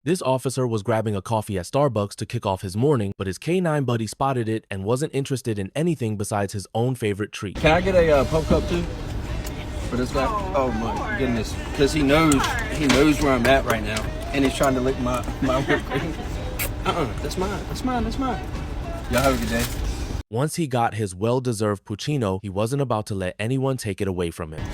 This officer was grabbing a coffee at Starbucks to kick off his morning, but his K9 buddy spotted it and wasn't interested in anything besides his own favorite treat. Can I get a Pop Cup too? For this guy? Oh my goodness. Because he knows where I'm at right now. And he's trying to lick my whipped cream. That's mine. Y'all have a good day. Once he got his well-deserved puppuccino, he wasn't about to let anyone take it away from him.